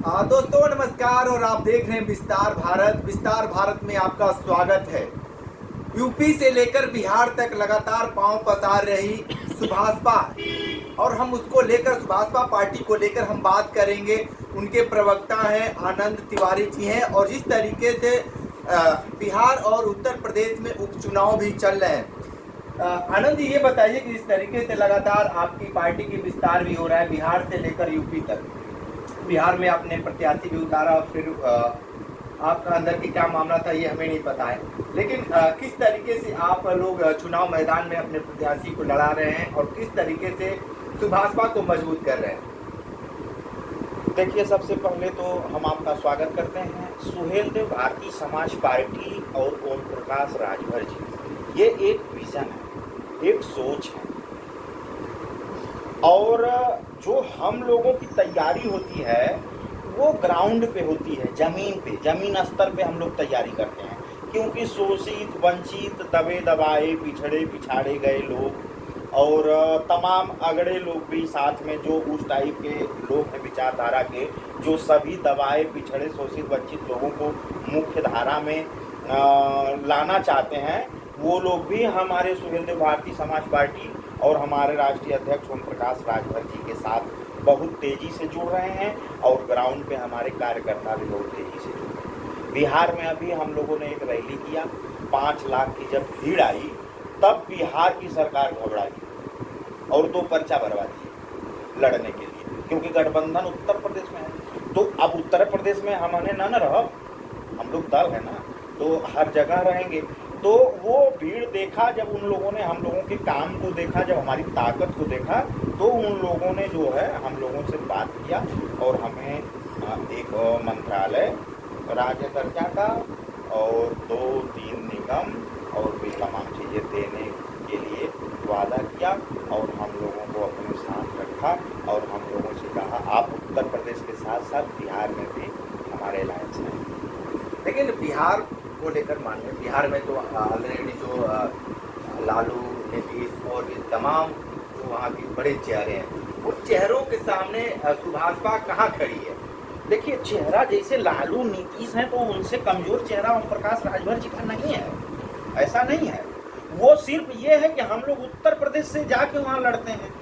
दोस्तों नमस्कार और आप देख रहे हैं विस्तार भारत। विस्तार भारत में आपका स्वागत है। यूपी से लेकर बिहार तक लगातार पांव पसार रही सुभाषपा और हम उसको लेकर सुभाषपा पार्टी को लेकर हम बात करेंगे। उनके प्रवक्ता हैं आनंद तिवारी जी हैं और जिस तरीके से बिहार और उत्तर प्रदेश में उपचुनाव भी चल रहे हैं। आनंद जी ये बताइए कि इस तरीके से लगातार आपकी पार्टी की विस्तार भी हो रहा है बिहार से लेकर यूपी तक। बिहार में आपने प्रत्याशी भी उतारा, फिर आपका अंदर की क्या मामला था ये हमें नहीं पता है, लेकिन किस तरीके से आप लोग चुनाव मैदान में अपने प्रत्याशी को लड़ा रहे हैं और किस तरीके से सुभाषपा को मजबूत कर रहे हैं। देखिए, सबसे पहले तो हम आपका स्वागत करते हैं। सुहेलदेव भारतीय समाज पार्टी और ओम प्रकाश राजभर जी, ये एक विजन है, एक सोच है और जो हम लोगों की तैयारी होती है वो ग्राउंड पे होती है, जमीन स्तर पे हम लोग तैयारी करते हैं। क्योंकि शोषित, वंचित, दबे दबाए, पिछड़े पिछाड़े गए लोग और तमाम अगड़े लोग भी साथ में, जो उस टाइप के लोग हैं विचारधारा के, जो सभी दबाए, पिछड़े, शोषित, वंचित लोगों को मुख्य धारा में लाना चाहते हैं, वो लोग भी हमारे सुहेलदेव भारतीय समाज पार्टी और हमारे राष्ट्रीय अध्यक्ष ओम प्रकाश राजभर जी के साथ बहुत तेज़ी से जुड़ रहे हैं और ग्राउंड पे हमारे कार्यकर्ता भी बहुत तेज़ी से जुड़ रहे हैं। बिहार में अभी हम लोगों ने एक रैली किया, 5 लाख की जब भीड़ आई तब बिहार की सरकार घबराई और 2 पर्चा भरवा दिए लड़ने के लिए, क्योंकि गठबंधन उत्तर प्रदेश में है। तो अब उत्तर प्रदेश में हमने न रहो, हम लोग दल है ना, तो हर जगह रहेंगे। तो वो भीड़ देखा, जब उन लोगों ने हम लोगों के काम को देखा, जब हमारी ताकत को देखा, तो उन लोगों ने जो है हम लोगों से बात किया और हमें एक मंत्रालय, राज्य दर्जा का और 2-3 निगम और भी तमाम चीज़ें देने के लिए वादा किया और हम लोगों को अपने साथ रखा और हम लोगों से कहा आप उत्तर प्रदेश के साथ साथ बिहार में भी हमारे अलायंस हैं। लेकिन बिहार को लेकर मानिए, बिहार में तो ऑलरेडी जो लालू, नीतीश और ये तमाम जो वहाँ के बड़े चेहरे हैं, उन चेहरों के सामने सुभाषपा कहाँ खड़ी है। देखिए, चेहरा जैसे लालू, नीतीश हैं तो उनसे कमज़ोर चेहरा ओम प्रकाश राजभर जी का नहीं है, ऐसा नहीं है। वो सिर्फ ये है कि हम लोग उत्तर प्रदेश से जाके वहाँ लड़ते हैं,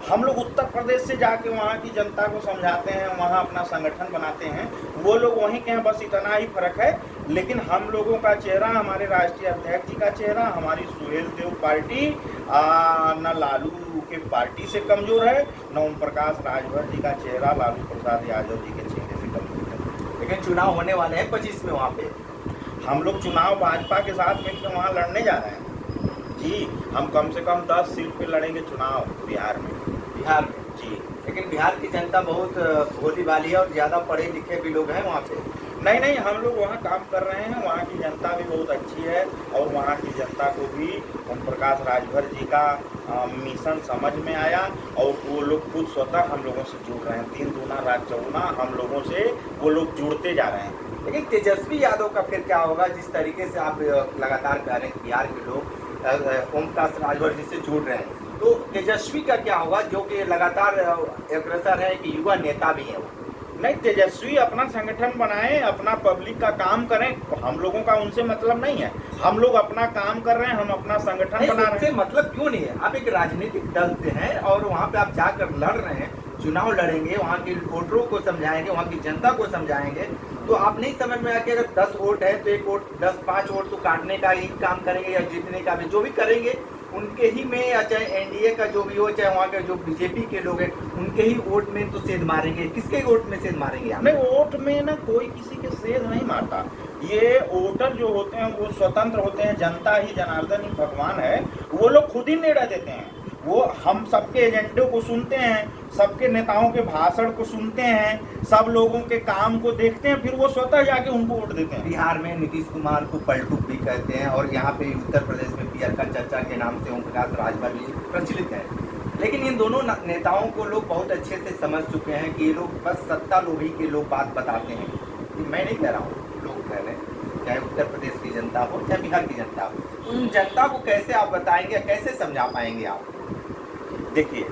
हम लोग उत्तर प्रदेश से जाके वहाँ की जनता को समझाते हैं, वहाँ अपना संगठन बनाते हैं। वो लोग वहीं के हैं, बस इतना ही फर्क है। लेकिन हम लोगों का चेहरा, हमारे राष्ट्रीय अध्यक्ष जी का चेहरा, हमारी सुहेलदेव पार्टी न लालू के पार्टी से कमज़ोर है, न ओम प्रकाश राजभर जी का चेहरा लालू प्रसाद यादव जी के चेहरे से कमज़ोर है। लेकिन चुनाव होने वाले हैं 25 में, वहाँ पे हम लोग चुनाव भाजपा के साथ मिलकर वहाँ लड़ने जा रहे हैं जी। हम कम से कम 10 सीट पे लड़ेंगे चुनाव बिहार में जी। लेकिन बिहार की जनता बहुत भोली भाली है और ज़्यादा पढ़े लिखे भी लोग हैं वहाँ पे। नहीं, हम लोग वहाँ काम कर रहे हैं, वहाँ की जनता भी बहुत अच्छी है और वहाँ की जनता को भी ओम प्रकाश राजभर जी का मिशन समझ में आया और वो लोग खुद स्वतः हम लोगों से जुड़ रहे हैं। 3 दूना रात चौगुना हम लोगों से वो लोग जुड़ते जा रहे हैं। लेकिन तेजस्वी यादव का फिर क्या होगा, जिस तरीके से आप लगातार कह रहे हैं बिहार के लोग ओम प्रकाश राजभर जी से जुड़ रहे हैं, तो तेजस्वी का क्या होगा, जो कि लगातार अग्रसर है, कि युवा नेता भी है वो। नहीं, तेजस्वी अपना संगठन बनाएं, अपना पब्लिक का काम करें, हम लोगों का उनसे मतलब नहीं है। हम लोग अपना काम कर रहे हैं, हम अपना संगठन बना रहे हैं। मतलब क्यों नहीं है, आप एक राजनीतिक दल से हैं और वहाँ पे आप जाकर लड़ रहे हैं, चुनाव लड़ेंगे, वहाँ के वोटरों को समझाएंगे, वहाँ की जनता को समझाएंगे, तो आप नहीं समझ में आके अगर 10 वोट है तो 1 वोट 5 वोट तो काटने का ही काम करेंगे या जीतने का भी, जो भी करेंगे उनके ही में, या चाहे एनडीए का जो भी हो, चाहे वहाँ के जो बीजेपी के लोग हैं उनके ही वोट में तो सेध मारेंगे। किसके वोट में सेध मारेंगे आप? नहीं, वोट में ना कोई किसी के सेध नहीं मारता। ये वोटर जो होते हैं वो स्वतंत्र होते हैं, जनता ही जनार्दन ही भगवान है, वो लोग खुद ही निर्णय देते हैं। वो हम सबके एजेंडे को सुनते हैं, सबके नेताओं के भाषण को सुनते हैं, सब लोगों के काम को देखते हैं, फिर वो स्वतः जाके उनको वोट देते हैं। बिहार में नीतीश कुमार को पलटू भी कहते हैं और यहाँ पे उत्तर प्रदेश में पियर का चर्चा के नाम से ओम प्रकाश राजभर भी प्रचलित है। लेकिन इन दोनों नेताओं को लोग बहुत अच्छे से समझ चुके हैं कि ये लोग बस सत्ता लोभी के लोग बात बताते हैं। मैं नहीं कह रहा हूँ, लोग कह रहे हैं, चाहे उत्तर प्रदेश की जनता हो चाहे बिहार की जनता हो, उन जनता को कैसे आप बताएंगे, कैसे समझा पाएंगे आप? देखिए,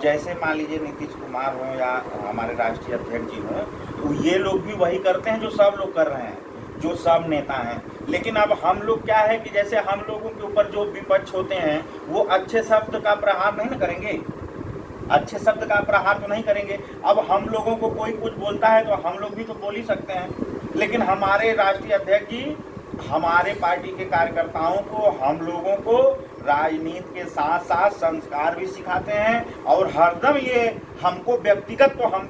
जैसे मान लीजिए नीतीश कुमार हों या हमारे राष्ट्रीय अध्यक्ष जी हों, तो ये लोग भी वही करते हैं जो सब लोग कर रहे हैं, जो सब नेता हैं। लेकिन अब हम लोग क्या है कि जैसे हम लोगों के ऊपर जो विपक्ष होते हैं वो अच्छे शब्द का प्रहार नहीं न करेंगे, अच्छे शब्द का प्रहार तो नहीं करेंगे। अब हम लोगों को कोई कुछ बोलता है तो हम लोग भी तो बोल ही सकते हैं। लेकिन हमारे राष्ट्रीय अध्यक्ष जी हमारे पार्टी के कार्यकर्ताओं को, हम लोगों को राजनीति के साथ साथ संस्कार भी सिखाते हैं और हरदम ये हमको व्यक्तिगत तो हम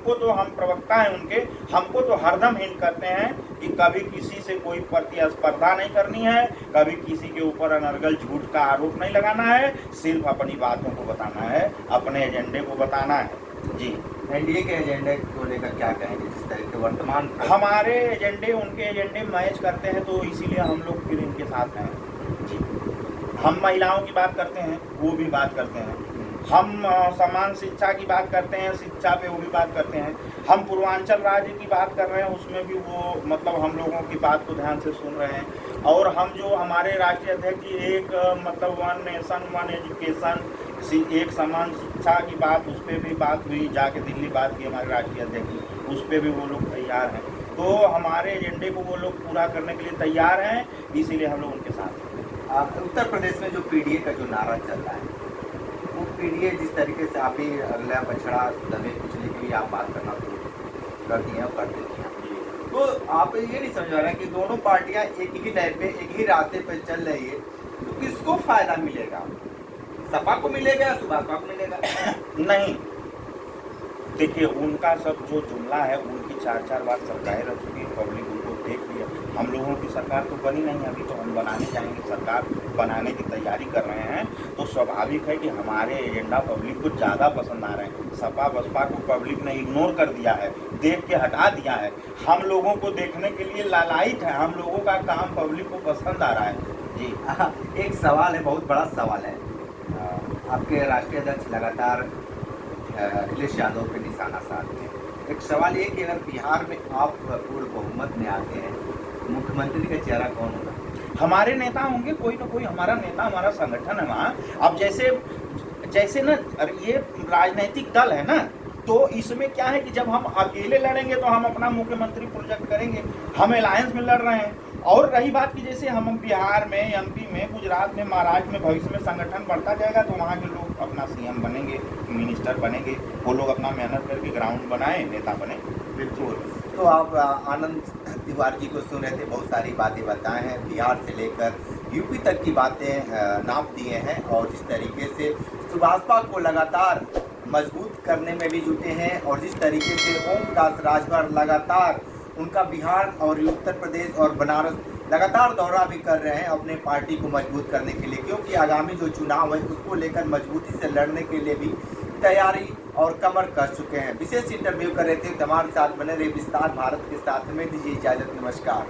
प्रवक्ता हैं उनके, हमको तो हरदम हिंट करते हैं कि कभी किसी से कोई प्रतिस्पर्धा नहीं करनी है, कभी किसी के ऊपर अनर्गल झूठ का आरोप नहीं लगाना है, सिर्फ अपनी बातों को बताना है, अपने एजेंडे को बताना है। जी, एनडीए के एजेंडे को लेकर क्या कहेंगे? जिस तरह के वर्तमान हमारे एजेंडे उनके एजेंडे मैच करते हैं तो इसीलिए हम लोग फिर इनके साथ हैं। जी, हम महिलाओं की बात करते हैं, वो भी बात करते हैं। हम समान शिक्षा की बात करते हैं, शिक्षा पे वो भी बात करते हैं। हम पूर्वांचल राज्य की बात कर रहे हैं, उसमें भी वो मतलब हम लोगों की बात को ध्यान से सुन रहे हैं। और हम जो हमारे राष्ट्रीय अध्यक्ष जी एक मतलब वन नेशन वन एजुकेशन, एक समान शिक्षा की बात, उस पर भी बात हुई, जाके दिल्ली बात की हमारे राष्ट्रीय अध्यक्ष जी, उस पर भी वो लोग तैयार हैं। तो हमारे एजेंडे को वो लोग पूरा करने के लिए तैयार हैं, इसीलिए हम लोग उनके साथ हैं। उत्तर प्रदेश में जो पीडीए का जो नारा चल रहा है, वो पीडीए जिस तरीके से आप ही अगला बछड़ा दबे कुचले के लिए आप बात करना शुरू कर दिए और कर देती हैं, तो आप ये नहीं समझ आ रहा है कि दोनों पार्टियां एक ही नए पे, एक ही रास्ते पे चल रही है, तो किसको फायदा मिलेगा? सपा को मिलेगा या सुभाषपा को मिलेगा? नहीं, देखिए उनका सब जो जुमला है, उनकी 4-4 बार सरकारें रह चुकी है, पब्लिक उनको देख लिया। हम लोगों की सरकार तो बनी नहीं, अभी तो हम बनाने जाएंगे, सरकार बनाने की तैयारी कर रहे हैं। तो स्वाभाविक है कि हमारे एजेंडा पब्लिक को ज़्यादा पसंद आ रहे हैं। सपा बसपा को पब्लिक ने इग्नोर कर दिया है, देख के हटा दिया है। हम लोगों को देखने के लिए लालायित है, हम लोगों का काम पब्लिक को पसंद आ रहा है। जी, एक सवाल है, बहुत बड़ा सवाल है। आपके राष्ट्रीय अध्यक्ष लगातार अखिलेश यादव पे निशाना साधते हैं। एक सवाल ये कि अगर बिहार में आप पूर्ण बहुमत में आते हैं, मुख्यमंत्री का चेहरा कौन होगा? हमारे नेता होंगे, कोई ना कोई हमारा नेता, हमारा संगठन है वहाँ। अब जैसे ना ये राजनीतिक दल है ना, तो इसमें क्या है कि जब हम अकेले लड़ेंगे तो हम अपना मुख्यमंत्री प्रोजेक्ट करेंगे, हम अलायंस में लड़ रहे हैं। और रही बात कि जैसे हम बिहार में, एमपी में, गुजरात में, महाराष्ट्र में भविष्य में संगठन बढ़ता जाएगा तो वहाँ के लोग अपना सीएम बनेंगे, मिनिस्टर बनेंगे, वो लोग अपना मेहनत करके ग्राउंड बनाए, नेता बने। बिल्कुल। तो आप आनंद तिवारी जी को सुन रहे थे, बहुत सारी बातें बताए हैं, बिहार से लेकर यूपी तक की बातें नाप दिए हैं, और जिस तरीके से सुभाषपा को लगातार मजबूत करने में भी जुटे हैं, और जिस तरीके से ओम प्रकाश राजभर लगातार उनका बिहार और उत्तर प्रदेश और बनारस लगातार दौरा भी कर रहे हैं अपने पार्टी को मजबूत करने के लिए, क्योंकि आगामी जो चुनाव है उसको लेकर मजबूती से लड़ने के लिए भी तैयारी और कमर कस चुके हैं। विशेष इंटरव्यू कर रहे थे, हमारे साथ बने रहे विस्तार भारत के साथ में। दीजिए इजाज़त, नमस्कार।